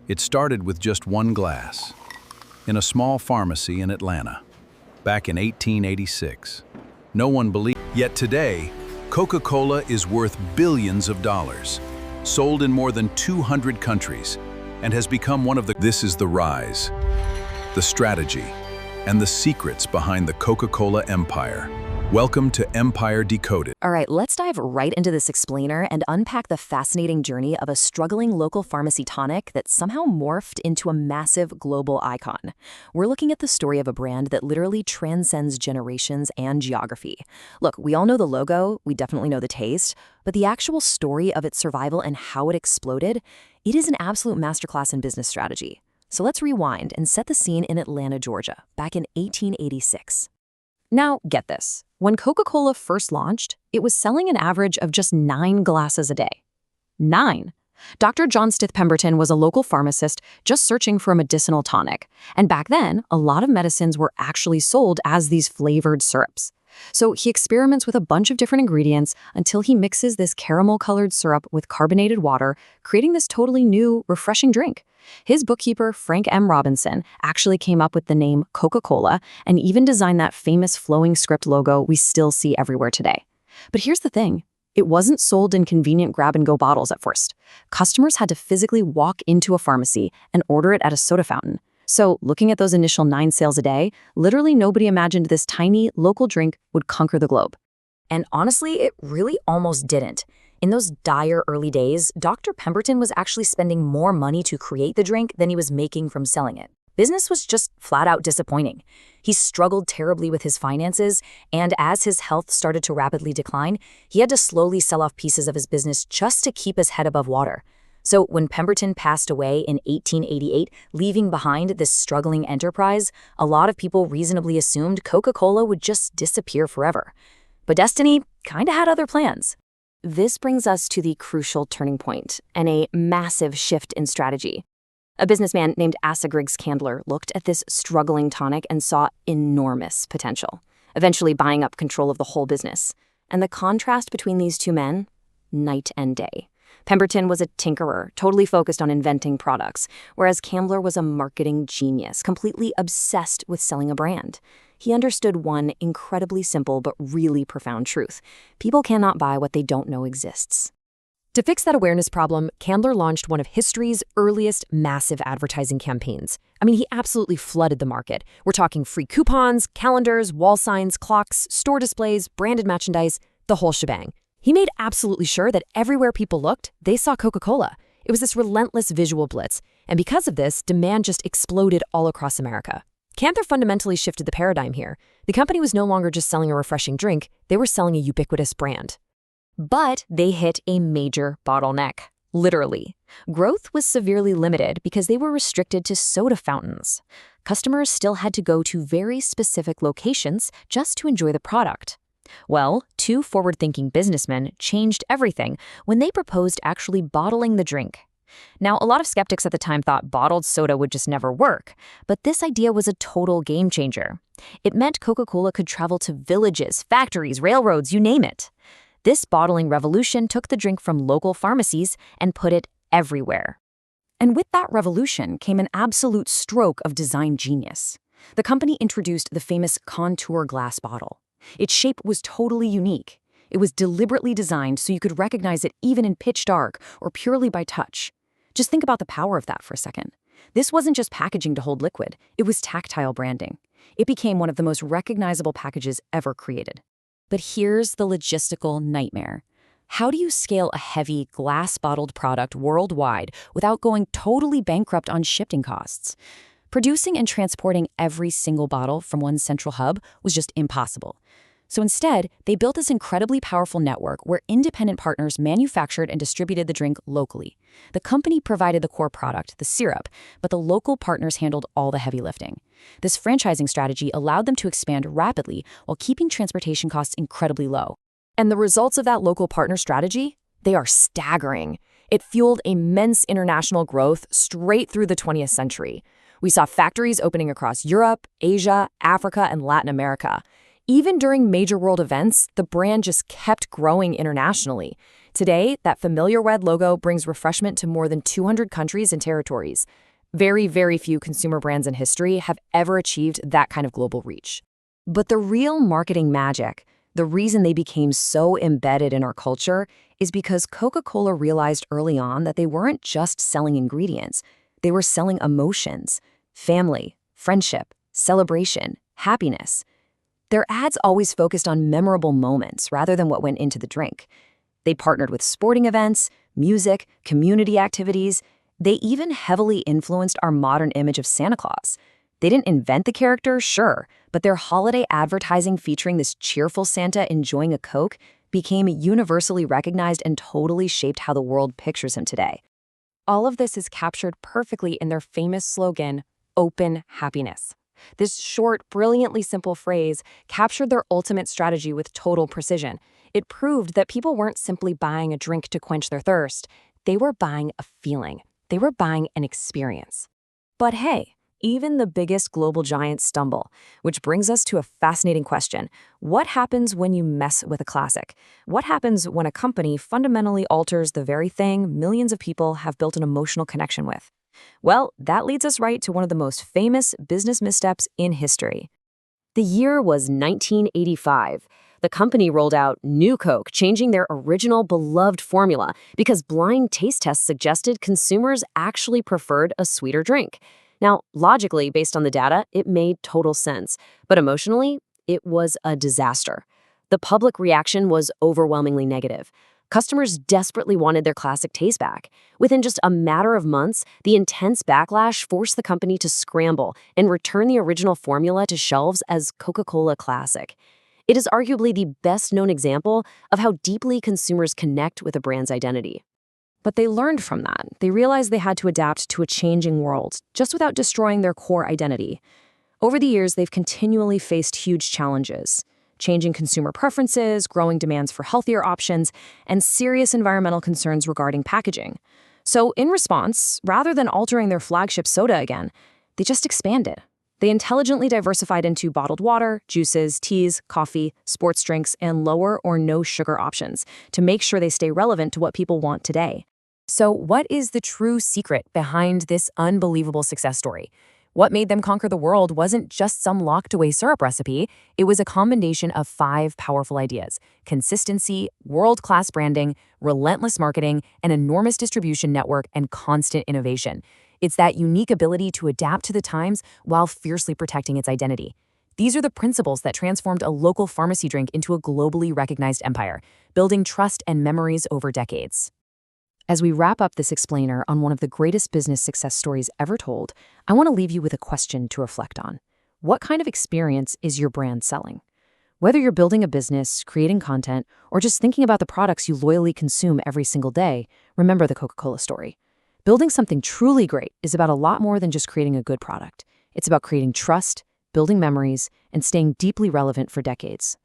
It started with just one glass, in a small pharmacy in Atlanta, back in 1886. No one believed. Yet today, Coca-Cola is worth billions of dollars, sold in more than 200 countries, and has become one of the... This is the rise, the strategy, and the secrets behind the Coca-Cola empire. Welcome to Empire Decoded. All right, let's dive right into this explainer and unpack the fascinating journey of a struggling local pharmacy tonic that somehow morphed into a massive global icon. We're looking at the story of a brand that literally transcends generations and geography. Look, we all know the logo, we definitely know the taste, but the actual story of its survival and how it exploded, it is an absolute masterclass in business strategy. So let's rewind and set the scene in Atlanta, Georgia, back in 1886. Now, get this. When Coca-Cola first launched, it was selling an average of just 9 glasses a day. 9. Dr. John Stith Pemberton was a local pharmacist just searching for a medicinal tonic. And back then, a lot of medicines were actually sold as these flavored syrups. So he experiments with a bunch of different ingredients until he mixes this caramel-colored syrup with carbonated water, creating this totally new, refreshing drink. His bookkeeper, Frank M. Robinson, actually came up with the name Coca-Cola and even designed that famous flowing script logo we still see everywhere today. But here's the thing. It wasn't sold in convenient grab-and-go bottles at first. Customers had to physically walk into a pharmacy and order it at a soda fountain. So, looking at those initial 9 sales a day, literally nobody imagined this tiny, local drink would conquer the globe. And honestly, it really almost didn't. In those dire early days, Dr. Pemberton was actually spending more money to create the drink than he was making from selling it. Business was just flat out disappointing. He struggled terribly with his finances, and as his health started to rapidly decline, he had to slowly sell off pieces of his business just to keep his head above water. So when Pemberton passed away in 1888, leaving behind this struggling enterprise, a lot of people reasonably assumed Coca-Cola would just disappear forever. But destiny kinda had other plans. This brings us to the crucial turning point and a massive shift in strategy. A businessman named Asa Candler looked at this struggling tonic and saw enormous potential, eventually buying up control of the whole business. And the contrast between these two men, night and day. Pemberton was a tinkerer, totally focused on inventing products, whereas Candler was a marketing genius, completely obsessed with selling a brand. He understood one incredibly simple but really profound truth. People cannot buy what they don't know exists. To fix that awareness problem, Candler launched one of history's earliest massive advertising campaigns. I mean, he absolutely flooded the market. We're talking free coupons, calendars, wall signs, clocks, store displays, branded merchandise, the whole shebang. He made absolutely sure that everywhere people looked, they saw Coca-Cola. It was this relentless visual blitz, and because of this, demand just exploded all across America. Candler fundamentally shifted the paradigm here. The company was no longer just selling a refreshing drink, they were selling a ubiquitous brand. But they hit a major bottleneck, literally. Growth was severely limited because they were restricted to soda fountains. Customers still had to go to very specific locations just to enjoy the product. Well, 2 forward-thinking businessmen changed everything when they proposed actually bottling the drink. Now, a lot of skeptics at the time thought bottled soda would just never work, but this idea was a total game changer. It meant Coca-Cola could travel to villages, factories, railroads, you name it. This bottling revolution took the drink from local pharmacies and put it everywhere. And with that revolution came an absolute stroke of design genius. The company introduced the famous contour glass bottle. Its shape was totally unique. It was deliberately designed so you could recognize it even in pitch dark or purely by touch. Just think about the power of that for a second. This wasn't just packaging to hold liquid, it was tactile branding. It became one of the most recognizable packages ever created. But here's the logistical nightmare. How do you scale a heavy, glass-bottled product worldwide without going totally bankrupt on shipping costs? Producing and transporting every single bottle from one central hub was just impossible. So instead, they built this incredibly powerful network where independent partners manufactured and distributed the drink locally. The company provided the core product, the syrup, but the local partners handled all the heavy lifting. This franchising strategy allowed them to expand rapidly while keeping transportation costs incredibly low. And the results of that local partner strategy? They are staggering. It fueled immense international growth straight through the 20th century. We saw factories opening across Europe, Asia, Africa, and Latin America. Even during major world events, the brand just kept growing internationally. Today, that familiar red logo brings refreshment to more than 200 countries and territories. Very, very few consumer brands in history have ever achieved that kind of global reach. But the real marketing magic, the reason they became so embedded in our culture, is because Coca-Cola realized early on that they weren't just selling ingredients. They were selling emotions, family, friendship, celebration, happiness. Their ads always focused on memorable moments rather than what went into the drink. They partnered with sporting events, music, community activities. They even heavily influenced our modern image of Santa Claus. They didn't invent the character, sure, but their holiday advertising featuring this cheerful Santa enjoying a Coke became universally recognized and totally shaped how the world pictures him today. All of this is captured perfectly in their famous slogan, "Open Happiness." This short, brilliantly simple phrase captured their ultimate strategy with total precision. It proved that people weren't simply buying a drink to quench their thirst. They were buying a feeling. They were buying an experience. But hey, even the biggest global giants stumble, which brings us to a fascinating question. What happens when you mess with a classic? What happens when a company fundamentally alters the very thing millions of people have built an emotional connection with? Well, that leads us right to one of the most famous business missteps in history. The year was 1985. The company rolled out New Coke, changing their original beloved formula because blind taste tests suggested consumers actually preferred a sweeter drink. Now, logically, based on the data, it made total sense. But emotionally, it was a disaster. The public reaction was overwhelmingly negative. Customers desperately wanted their classic taste back. Within just a matter of months, the intense backlash forced the company to scramble and return the original formula to shelves as Coca-Cola Classic. It is arguably the best-known example of how deeply consumers connect with a brand's identity. But they learned from that. They realized they had to adapt to a changing world, just without destroying their core identity. Over the years, they've continually faced huge challenges: changing consumer preferences, growing demands for healthier options, and serious environmental concerns regarding packaging. So in response, rather than altering their flagship soda again, they just expanded. They intelligently diversified into bottled water, juices, teas, coffee, sports drinks, and lower or no sugar options to make sure they stay relevant to what people want today. So what is the true secret behind this unbelievable success story? What made them conquer the world wasn't just some locked-away syrup recipe. It was a combination of 5 powerful ideas: consistency, world-class branding, relentless marketing, an enormous distribution network, and constant innovation. It's that unique ability to adapt to the times while fiercely protecting its identity. These are the principles that transformed a local pharmacy drink into a globally recognized empire, building trust and memories over decades. As we wrap up this explainer on one of the greatest business success stories ever told, I want to leave you with a question to reflect on. What kind of experience is your brand selling? Whether you're building a business, creating content, or just thinking about the products you loyally consume every single day, remember the Coca-Cola story. Building something truly great is about a lot more than just creating a good product. It's about creating trust, building memories, and staying deeply relevant for decades.